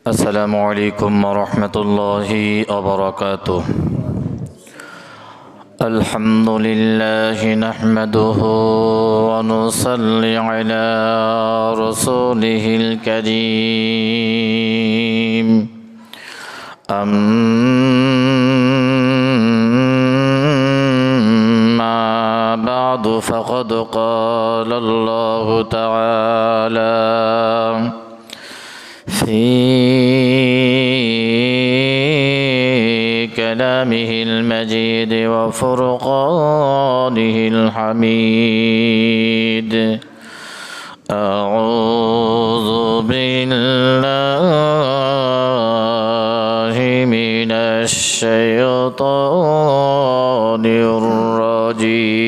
السلام عليكم ورحمة الله وبركاته. الحمد لله نحمده ونصلي على رسوله الكريم. أما بعد فقد قال الله تعالى في كلامه المجيد وفرقانه الحميد. أعوذ بالله من الشيطان الرجيم.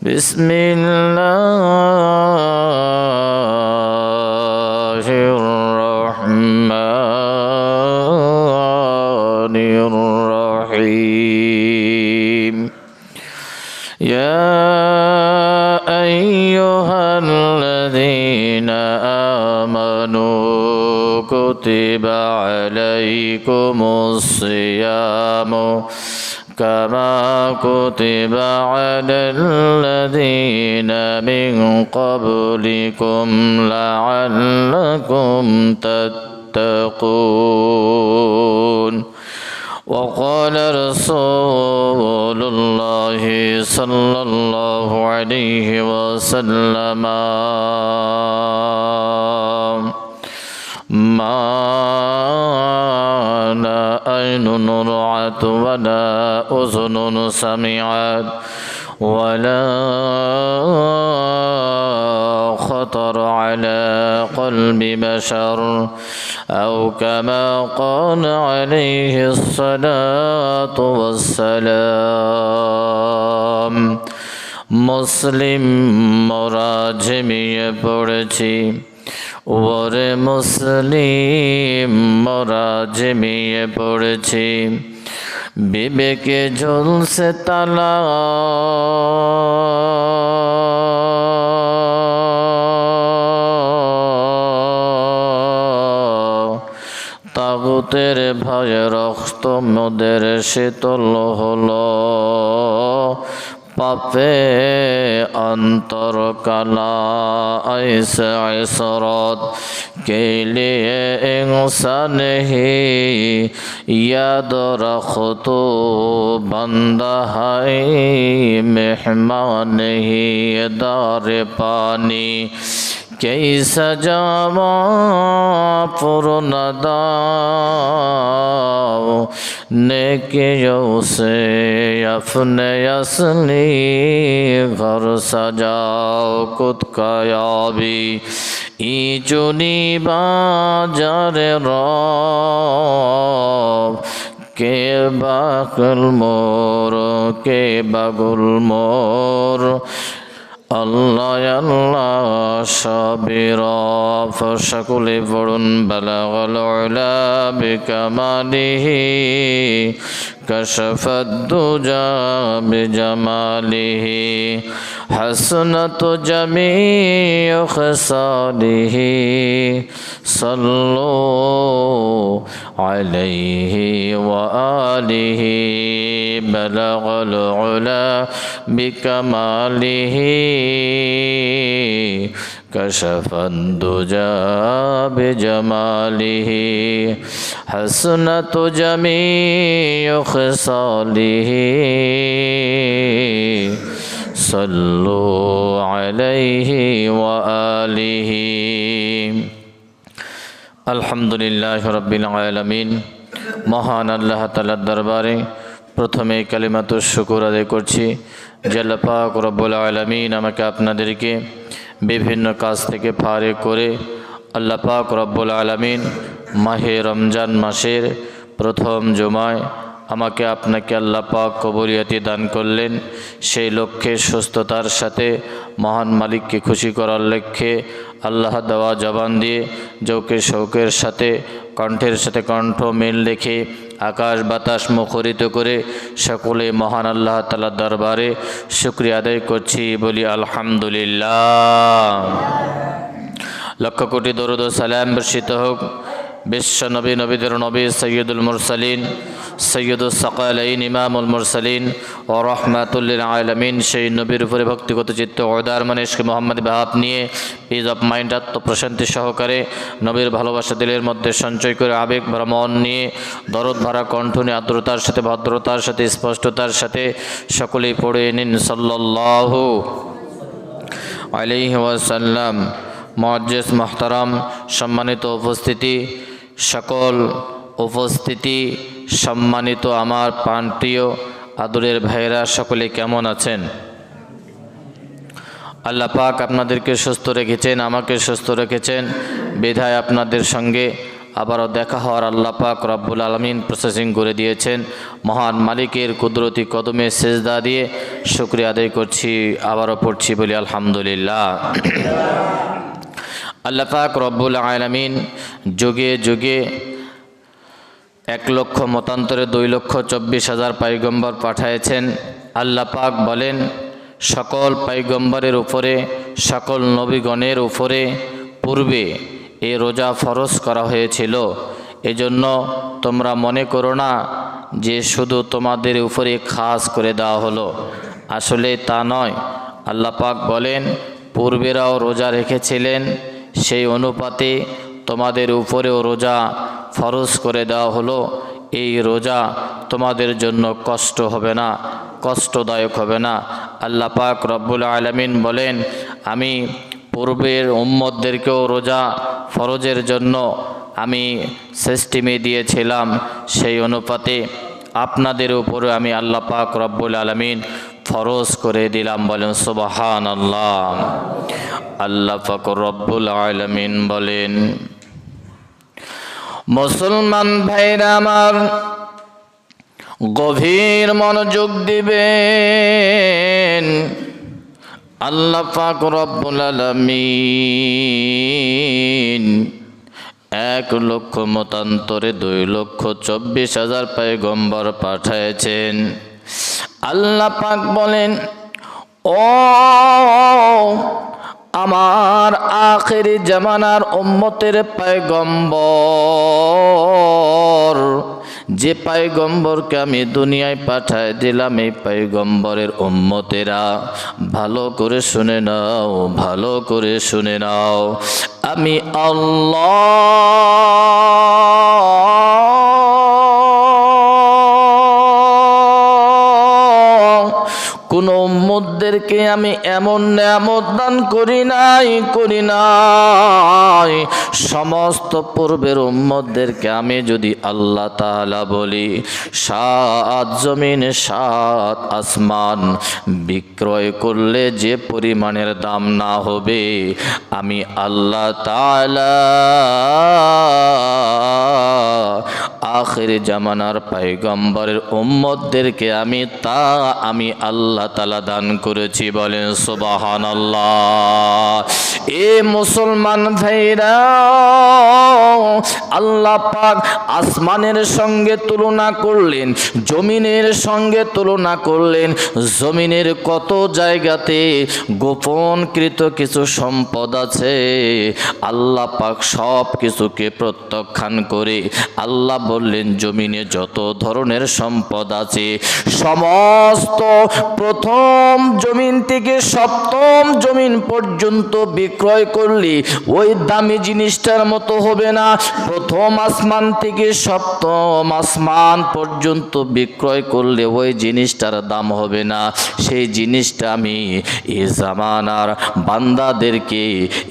بسم الله الرحمن الرحيم. يا أيها الذين آمنوا كتب عليكم الصيام كما كتب على الذين من قبلكم لعلكم تتقون. وقال رسول الله صلى الله عليه وسلم ما لا عين رأت ولا أذن سمعت ولا خطر على قلب بشر أو كما قال عليه الصلاة والسلام। মুসলিম মোরা ঝিমিয়ে পড়েছি, ওরে মুসলিম মোরা ঝিমিয়ে পড়েছি। বিবেকে ঝুলছে তালা, তাগুতের ভয়ে রক্ত মোদের শীতল হলো। পাপে अंतर काला ऐसे असरत के लिए इंसान ही याद रखो तो बंदा है मेहमान ही दार पानी। कैसा जावा पुरना दाओ नेकियों से अपने असली घर सजाओ। खुद का याबी इचुनी बाजारे रब के बाकुल मोर के बागुल मोर আল্লাহ আল্লাহ সাবির সকলে পড়ুন বালাগাল উলা বিকামালিহি কাশাফাদ দুজা বিজামালিহি হাসনাত জামিউ খিসালিহি সাল্লু আলাইহি ওয়া আলিহি বালাগাল উলা বিকামালিহি كشف الدجى بجماله حسنت جميع خصاله صلوا عليه وآله। الحمد لله رب العالمين। মহান আল্লাহ তাআলার দরবারে প্রথমে কালিমাতুশ শুকর আদায় করছি যে আল্লাহ পাক রব্বুল আলামিন আমাকে আপনাদেরকে বিভিন্ন কাজ থেকে ফারেক করে আল্লাহ পাক রব্বুল আলামিন মাহে রমজান মাসের প্রথম জুমায় আমাকে আপনাকে আল্লাহ পাক কবুলিয়াতি দান করলেন। সেই লক্ষ্যে সুস্থতার সাথে মহান মালিককে খুশি করার লক্ষ্যে আল্লাহ দেওয়া জবান দিয়ে যৌকে শৌকের সাথে কণ্ঠের সাথে কণ্ঠ মিল রেখে আকাশ বাতাস মুখরিত করে সকলে মহান আল্লাহ তাআলার দরবারে শুকরিয়া আদায় করছি, বলি আলহামদুলিল্লাহ। লক্ষ কোটি দরুদ ও সালাম বর্ষিত হোক বিশ্ব নবী নবীদের নবী সৈয়দুল মুরসালিন সৈয়দুস সাকালাইন ইমামুল মুরসালিন ও রহমাতুল লিল আলামিন সেই নবীর উপরে ভক্তিগত চিত্ত ওদার মানে ইশকে মোহাম্মদ ভাব নিয়ে পিস অফ মাইন্ড আত্মপ্রশান্তি সহকারে নবীর ভালোবাসা দিলের মধ্যে সঞ্চয় করে আবেগ ভ্রমণ নিয়ে দরদ ভরা কণ্ঠ নিয়ে আর্দ্রতার সাথে ভদ্রতার সাথে স্পষ্টতার সাথে সকলেই পড়ে নিন সাল্লাল্লাহু আলাইহি ওয়াসাল্লাম। মুআজ্জিজ মুহতারাম, সম্মানিত উপস্থিতি, সকল উপস্থিতি, সম্মানিত আমার প্রাণপ্রিয় আদরের ভাইরা, সকলে কেমন আছেন? আল্লাহ পাক আপনাদেরকে সুস্থ রেখেছেন, আমাকে সুস্থ রেখেছেন বিধায় আপনাদের সঙ্গে আবারও দেখা হওয়ার আল্লাহ পাক রব্বুল আলামিন প্রসেসিং করে দিয়েছেন। মহান মালিকের কুদরতি কদমে সেজদা দিয়ে শুকরিয়া আদায় করছি, আবারও পড়ছি বলি আলহামদুলিল্লাহ। আল্লাহ পাক রব্বুল আলামিন যুগে যুগে 1,00,000 মতান্তরে 2,24,000 পয়গম্বর পাঠিয়েছেন। আল্লাহ পাক বলেন, সকল পয়গম্বরের উপরে, সকল নবীগণের উপরে পূর্বে এই রোজা ফরজ করা হয়েছিল। এজন্য তোমরা মনে করো না যে শুধু তোমাদের উপরে খাস করে দেওয়া হলো, আসলে তা নয়। আল্লাহ পাক বলেন, পূর্বেরাও রোজা রেখেছিলেন, সেই অনুপাতে তোমাদের উপরেও রোজা ফরজ করে দেওয়া হলো। এই রোজা তোমাদের জন্য কষ্ট হবে না, কষ্টদায়ক হবে না। আল্লাহ পাক রব্বুল আলামিন বলেন, আমি পূর্বের উম্মতদেরকেও রোজা ফরজের জন্য আমি সিস্টেমে দিয়েছিলাম, সেই অনুপাতে আপনাদের উপরে আমি আল্লাহ পাক রব্বুল আলামিন ফরজ করে দিলাম। বলেন সুবহানাল্লাহ। আল্লাহ পাক রব্বুল আলামিন বলেন, মুসলমান ভাইরা আমার গভীর মনোযোগ দিবেন। আল্লাহ পাক রব্বুল আলামিন 1,00,000 মতান্তরে 2,24,000 পয়গম্বর পাঠিয়েছেন। আল্লাহ পাক বলেন, ও আমার আখিরি জামানার উম্মতের পয়গম্বর, যে পয়গম্বরকে আমি দুনিয়ায় পাঠায় দিলাম, এই পয়গম্বরের উম্মতেরা ভালো করে শুনে নাও, ভালো করে শুনে নাও। আমি কোন উম্মতদেরকে আমি এমন নেয়ামত দান করি নাই। সমস্ত পূর্বের উম্মতদেরকে আমি যদি আল্লাহ তাআলা বলি, 7 জমিন 7 আসমান বিক্রয় করলে যে পরিমাণের দাম না হবে, আমি আল্লাহ তাআলা আখির জামানার পয়গম্বরের উম্মতদেরকে আমি আল্লাহ তাআলা দান করেছি। বলেন সুবহানাল্লাহ। এ মুসলমান ভাইরা, আল্লাহ পাক আসমানের সঙ্গে তুলনা করলেন, জমিনের সঙ্গে তুলনা করলেন। জমিনের কত জায়গাতে গোপনকৃত কিছু সম্পদ আছে, আল্লাহ পাক সব কিছুকে প্রত্যাখ্যান করে আল্লাহ বললেন, জমিনে যত ধরনের সম্পদ আছে সমস্ত প্রথম জমিন থেকে 7ম জমিন পর্যন্ত বিক্রয় করলে ওই দামি জিনিসটার মতো হবে না। প্রথম আসমান থেকে 7ম আসমান পর্যন্ত বিক্রয় করলে ওই জিনিসটার দাম হবে না। সেই জিনিসটা আমি এ জামানার বান্দাদেরকে,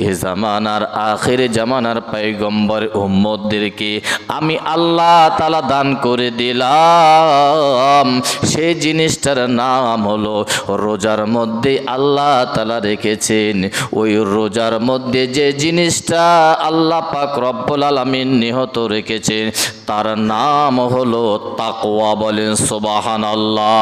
এ জামানার আখির জামানার পয়গম্বর উম্মতদেরকে আমি আল্লাহ তাআলা দান করে দিলাম। সেই জিনিসটার নাম হলো রোজার মধ্যে আল্লাহ তাআলা রেখেছেন। ওই রোজার মধ্যে যে জিনিসটা আল্লাহ পাক রব্বুল আলামিন নিহত রেখেছেন, তার নাম হলো তাকওয়া। বলেন সুবহানাল্লাহ।